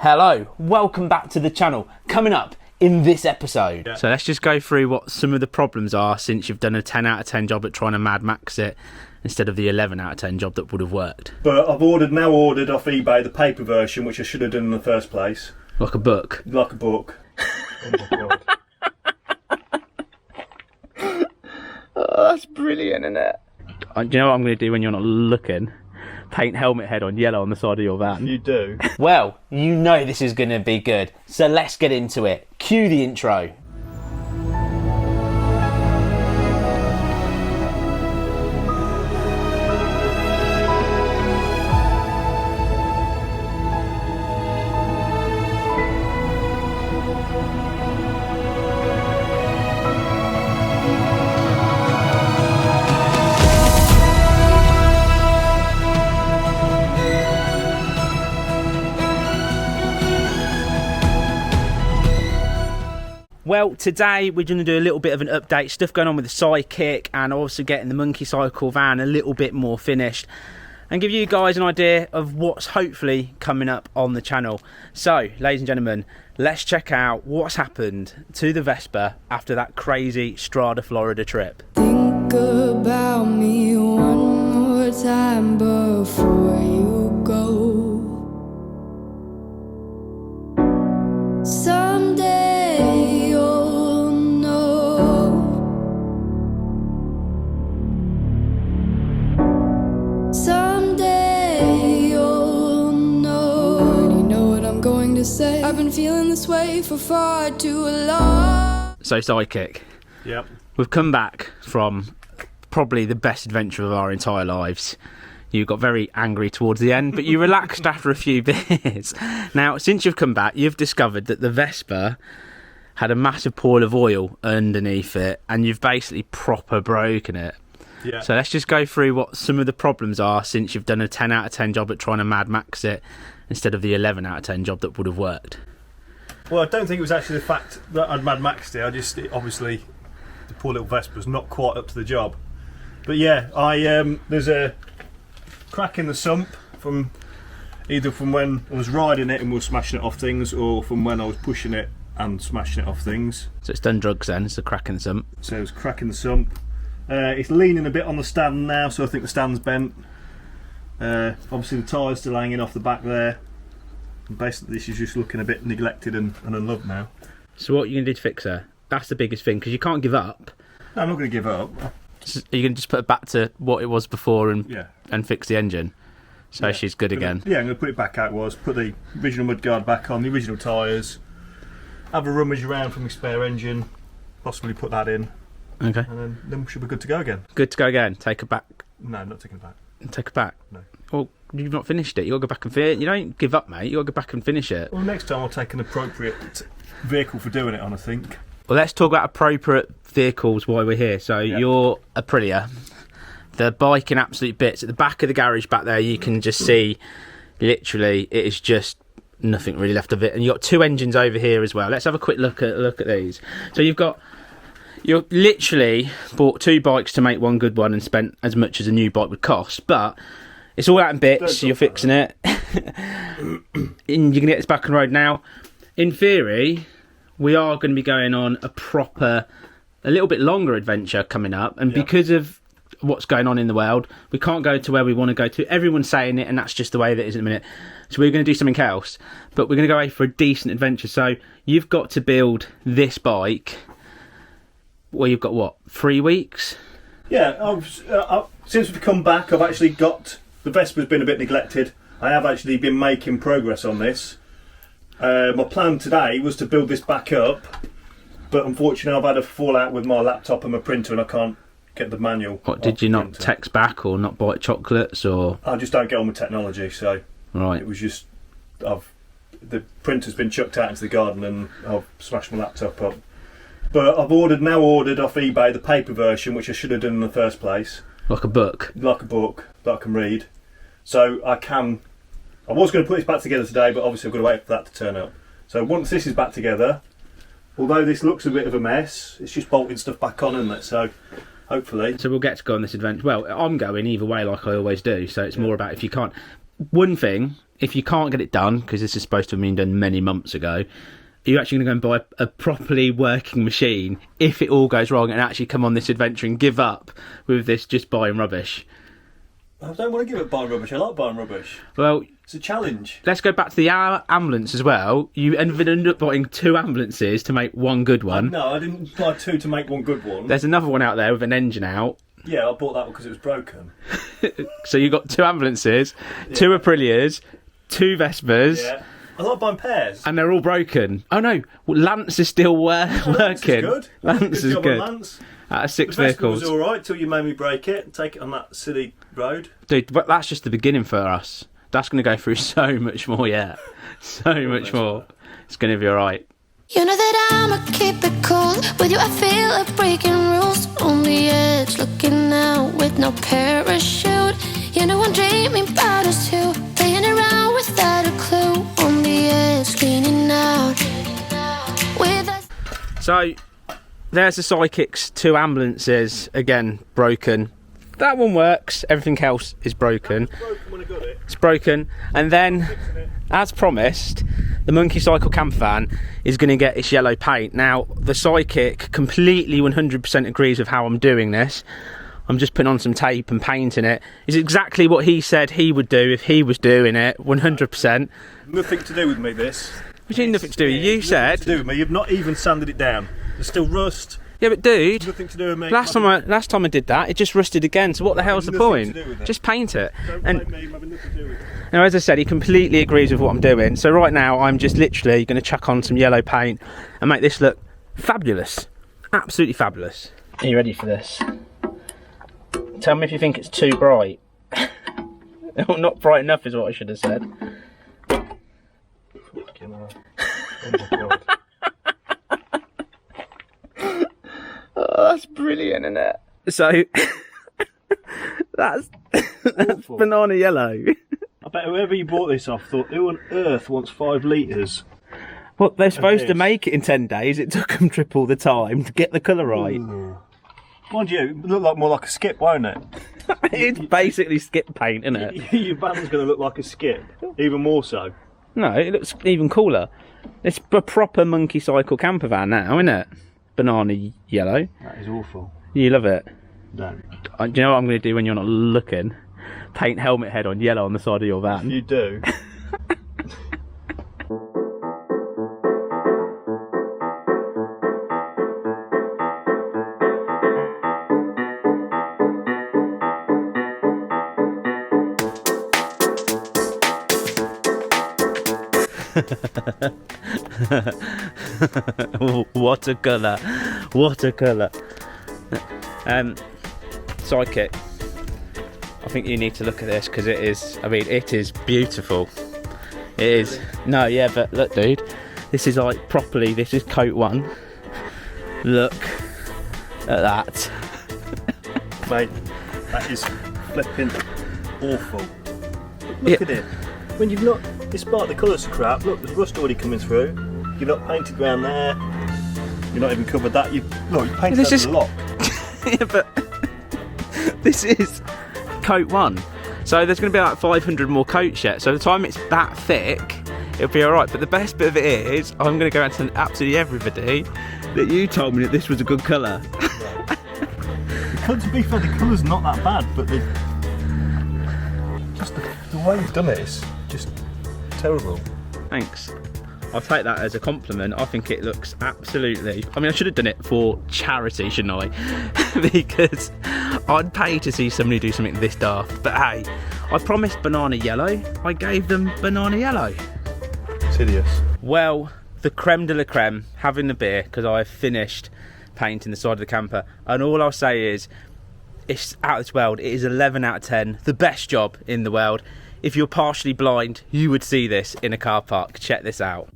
Hello, welcome back to the channel. Coming up in this episode. So let's just go through what some of the problems are since you've done a 10 out of 10 job at trying to Mad Max it instead of the 11 out of 10 job that would have worked. But I've now ordered off eBay the paper version, which I should have done in the first place. Like a book? Like a book. Oh my God. Oh, that's brilliant, isn't it? Do you know what I'm going to do when you're not looking? Paint helmet head on yellow on the side of your van. You do? Well, you know this is going to be good. So let's get into it. Cue the intro. Well, today we're going to do a little bit of an update, stuff going on with the Sidekick and also getting the monkey cycle van a little bit more finished and give you guys an idea of what's hopefully coming up on the channel. So, ladies and gentlemen, let's check out what's happened to the Vespa after that crazy Strada, Florida trip. Think about me one more time before you go. Someday you'll know. Someday you'll know. Already know what I'm going to say. I've been feeling this way for far too long. So, Sidekick. Yep. We've come back from probably the best adventure of our entire lives. You got very angry towards the end, but you relaxed after a few beers. Now, since you've come back, you've discovered that the Vespa had a massive pool of oil underneath it, and you've basically proper broken it. Yeah. So let's just go through what some of the problems are since you've done a 10 out of 10 job at trying to Mad Max it instead of the 11 out of 10 job that would have worked. Well, I don't think it was actually the fact that I'd Mad Maxed it. Obviously, the poor little Vespa's not quite up to the job. But yeah, there's a crack in the sump from either from when I was riding it and was smashing it off things, or from when I was pushing it and smashing it off things. So it's done drugs then, it's a crack in the sump. So it's cracking the sump. It's leaning a bit on the stand now, so I think the stand's bent. Obviously the tyre's still hanging off the back there. And basically this is just looking a bit neglected and unloved now. So what are you going to do to fix her? That's the biggest thing, because you can't give up. No, I'm not going to give up. Are you going to just put it back to what it was before and fix the engine? So yeah, she's good again? Yeah, I'm going to put it back how it was, put the original mudguard back on, the original tyres, have a rummage around from my spare engine, possibly put that in. Okay. And then we should be good to go again. Good to go again? Take her back? No, not taking it back. Take her back? No. Well, you've not finished it. You've got to go back and finish it. You don't give up, mate. You've got to go back and finish it. Well, next time I'll take an appropriate vehicle for doing it on, I think. Well, let's talk about appropriate vehicles while we're here. So you're a Aprilia. The bike in absolute bits. At the back of the garage back there, you can just see, literally, it is just nothing really left of it. And you've got two engines over here as well. Let's have a quick look at these. So you've literally bought two bikes to make one good one and spent as much as a new bike would cost. But it's all out in bits. So you're fixing it. And you can get this back on the road now. In theory, we are going to be going on a little bit longer adventure coming up, and because of what's going on in the world, we can't go to where we want to go to. Everyone's saying it, and that's just the way that it is in a minute. So we're going to do something else, but we're going to go away for a decent adventure. So you've got to build this bike. Well, you've got what, 3 weeks? Yeah, since we've come back, I've actually got the Vespa's been a bit neglected. I have actually been making progress on this. My plan today was to build this back up, but unfortunately I've had a fallout with my laptop and my printer and I can't get the manual. What, did you not text back or not buy chocolates, or? I just don't get on with technology, so right. It was just, the printer's been chucked out into the garden and I've smashed my laptop up. But I've now ordered off eBay the paper version, which I should have done in the first place. Like a book? Like a book that I can read. So I was going to put this back together today, but obviously I've got to wait for that to turn up. So once this is back together, although this looks a bit of a mess, it's just bolting stuff back on, isn't it? So hopefully. So we'll get to go on this adventure. Well, I'm going either way like I always do, so it's more about if you can't. One thing if you can't get it done, because this is supposed to have been done many months ago, are you actually going to go and buy a properly working machine if it all goes wrong and actually come on this adventure and give up with this just buying rubbish? I don't want to give up buying rubbish. I like buying rubbish. Well, it's a challenge. Let's go back to the ambulance as well. You ended up buying 2 ambulances to make one good one. No, I didn't buy 2 to make one good one. There's another one out there with an engine out. Yeah, I bought that one because it was broken. So you got 2 ambulances, 2 Aprilias, 2 Vespas. Yeah. I like buying pairs. And they're all broken. Oh no, Lance is still working. Lance is good. Lance is good. Lance. Out of 6 the Vespa vehicles. was alright till you made me break it and take it on that silly road. Dude, but that's just the beginning for us. That's going to go through so much more yet. So much more. It's going to be alright. You know that I'ma keep it cool. With you I feel like breaking rules. On the edge, looking out with no parachute. You know I'm dreaming about us two. Playing around without a clue. On the edge, leaning out with us. So, there's the Sidekicks, 2 ambulances, again, broken. That one works, everything else is broken. It was broken when I got it. It's broken. And then, as promised, the Monkey Cycle camper van is going to get its yellow paint. Now, the Sidekick completely 100% agrees with how I'm doing this. I'm just putting on some tape and painting it. It's exactly what he said he would do if he was doing it, 100%. Nothing to do with me, this. Which ain't nothing to do with you. You said... Nothing to do with me. You've not even sanded it down. There's still rust. Yeah, but dude, Nothing to do with me. last time I did that, it just rusted again. So what the hell's the Nothing point? to do with it. Just paint it. Don't And blame me, I'm having nothing to do with it. now, as I said, he completely agrees with what I'm doing. So right now, I'm just literally going to chuck on some yellow paint and make this look fabulous. Absolutely fabulous. Are you ready for this? Tell me if you think it's too bright. Oh, not bright enough is what I should have said. Fucking hell. Oh my God. Oh, that's brilliant, isn't it? So, that's banana yellow. I bet whoever you bought this off thought, who on earth wants 5 litres? Well, they're supposed to this. make it in 10 days. It took them triple the time to get the colour right. Mind you, it look like more like a skip, won't it? It's basically skip paint, isn't it? Your van's going to look like a skip, even more so. No, it looks even cooler. It's a proper Monkey Cycle camper van now, isn't it? Banana yellow. That is awful. You love it. No. Do you know what I'm going to do when you're not looking? Paint helmet head on yellow on the side of your van. You do. What a colour. What a colour. Sidekick. I think you need to look at this because it is, I mean, it is beautiful. It is. No, yeah, but look, dude. This is like properly, this is coat 1. Look at that. Mate, that is flipping awful. Look at it. When you've not, despite the colours are crap, look, there's rust already coming through. You've not painted around there. You've not even covered that. You've painted This over is- the lock. Yeah, but this is coat 1. So there's going to be like 500 more coats yet. So by the time it's that thick, it'll be alright. But the best bit of it is, I'm going to go out to absolutely everybody that you told me that this was a good colour. To be fair, the colour's not that bad, but just the way you've done it is just terrible. Thanks. I'll take that as a compliment. I think it looks absolutely... I mean, I should have done it for charity, shouldn't I? Because I'd pay to see somebody do something this daft. But hey, I promised banana yellow. I gave them banana yellow. It's hideous. Well, the creme de la creme, having the beer, because I've finished painting the side of the camper. And all I'll say is, it's out of this world. It is 11 out of 10. The best job in the world. If you're partially blind, you would see this in a car park. Check this out.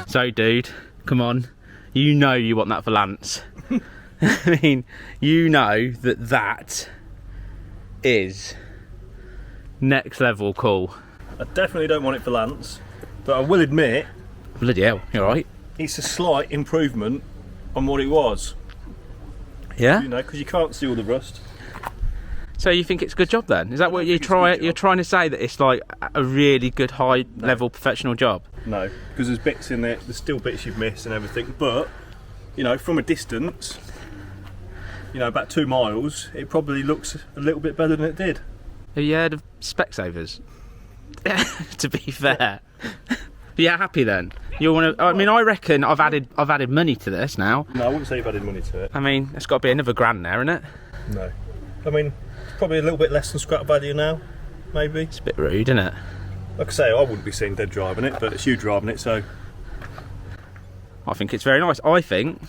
So, dude, come on. you know you want that for Lance. I mean, you know that is next level cool. I definitely don't want it for Lance, but I will admit, Bloody hell, you alright? it's a slight improvement on what it was. Yeah? You know, because you can't see all the rust. So you think it's a good job then? Is that what you're trying to say, that it's like a really good high level professional job? No, because there's bits in there, there's still bits you've missed and everything, but, you know, from a distance, you know, about 2 miles, it probably looks a little bit better than it did. Have you heard of Specsavers? To be fair. Yeah, happy then. You want to? I mean, I reckon I've added money to this now. No, I wouldn't say you've added money to it. I mean, it's got to be another grand there, isn't it? No. I mean, it's probably a little bit less than scrap value now, maybe. It's a bit rude, isn't it? Like I say, I wouldn't be seen dead driving it, but it's you driving it, so... I think it's very nice. I think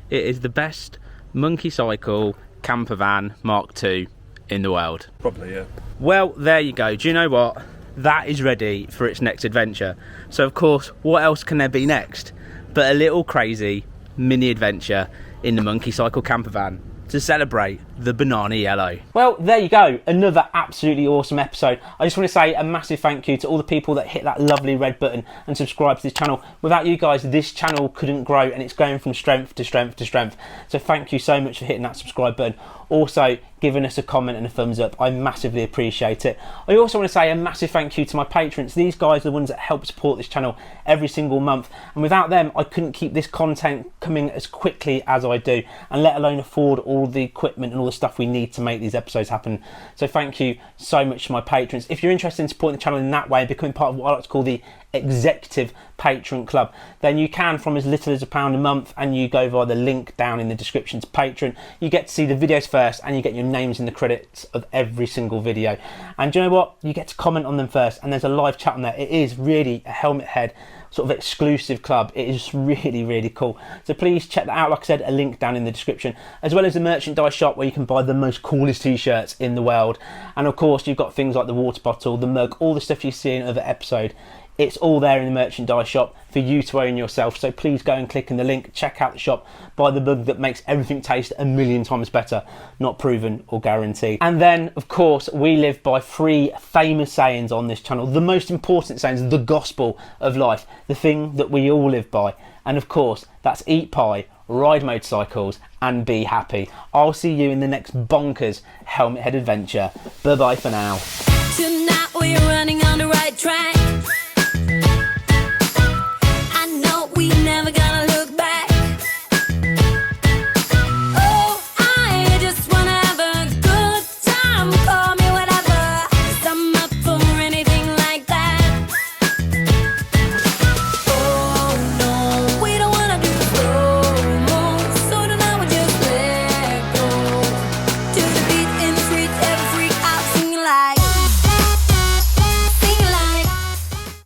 it is the best monkey cycle camper van Mark II in the world. Probably, yeah. Well, there you go. Do you know what? That is ready for its next adventure. So, of course, what else can there be next but a little crazy mini adventure in the monkey cycle camper van to celebrate the banana yellow. Well, there you go. Another absolutely awesome episode. I just want to say a massive thank you to all the people that hit that lovely red button and subscribe to this channel. Without you guys, this channel couldn't grow, and it's going from strength to strength to strength. So thank you so much for hitting that subscribe button. Also, giving us a comment and a thumbs up. I massively appreciate it. I also want to say a massive thank you to my patrons. These guys are the ones that help support this channel every single month. And without them, I couldn't keep this content coming as quickly as I do, and let alone afford all the equipment and all the stuff we need to make these episodes happen. So thank you so much to my patrons. If you're interested in supporting the channel in that way and becoming part of what I like to call the executive patron club, then you can from as little as £1 a month, and you go via the link down in the description to Patreon. You get to see the videos first, and you get your names in the credits of every single video. And do you know what? You get to comment on them first, and there's a live chat on there. It is really a helmet head sort of exclusive club. It is really, really cool. So please check that out. Like I said, a link down in the description, as well as the merchandise shop where you can buy the most coolest t-shirts in the world. And of course, you've got things like the water bottle, the mug, all the stuff you see in other episode. It's all there in the merchandise shop for you to own yourself. So please go and click in the link, check out the shop, buy the mug that makes everything taste a million times better. Not proven or guaranteed. And then, of course, we live by 3 famous sayings on this channel. The most important sayings, the gospel of life, the thing that we all live by. And of course, that's eat pie, ride motorcycles, and be happy. I'll see you in the next bonkers helmet head adventure. Bye-bye for now. Tonight we're running on the right track.